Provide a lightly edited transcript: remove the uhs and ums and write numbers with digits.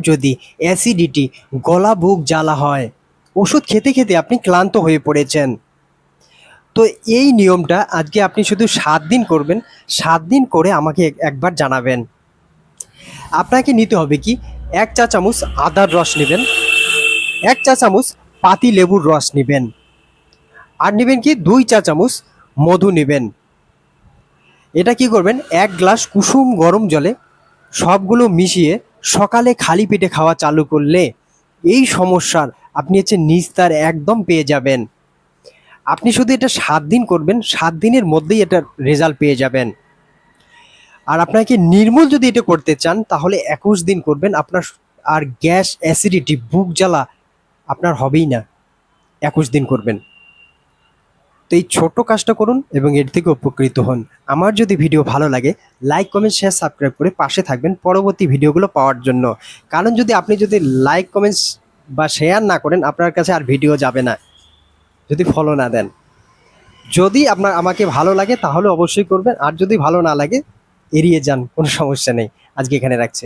যদি অ্যাসিডিটি, গলা বুক জ্বালা হয়, ওষুধ খেতে খেতে আপনি ক্লান্ত হয়ে পড়েছেন, তো এই নিয়মটা আজকে আপনি শুধু 7 দিন করবেন। 7 দিন করে আমাকে একবার জানাবেন। আপনাকে নিতে হবে কি, 1 চা চামচ আদার রস নেবেন, 1 চা চামচ পাতি লেবুর রস নেবেন, আর নেবেন কি 2 চা চামচ মধু নেবেন। এটা কি করবেন, 1 গ্লাস কুসুম গরম জলে সবগুলো মিশিয়ে সকালে খালি পেটে খাওয়া চালু করলে এই সমস্যার আপনি নিস্তার একদম পেয়ে যাবেন। আপনি শুধু এটা 7 দিন করবেন, 7 দিনের মধ্যেই এটার রেজাল্ট পেয়ে যাবেন। আর আপনাকে নির্মূল যদি এটা করতে চান তাহলে 21 দিন করবেন। আপনার আর গ্যাস, অ্যাসিডিটি, বুক জ্বালা আপনার হবেই না। 21 দিন করবেন। তো এই ছোট্ট কাজটা করুন এবং এর থেকে উপকৃত হন। আমার যদি ভিডিও ভালো লাগে, লাইক, কমেন্ট, শেয়ার, সাবস্ক্রাইব করে পাশে থাকবেন পরবর্তী ভিডিওগুলো পাওয়ার জন্য। কারণ আপনি যদি লাইক, কমেন্টস বা শেয়ার না করেন, আপনার কাছে আর ভিডিও যাবে না, যদি ফলো না দেন। যদি আমাকে ভালো লাগে তাহলে অবশ্যই করবেন, আর যদি ভালো না লাগে এড়িয়ে যান, কোনো সমস্যা নেই। আজকে এখানে রাখছি।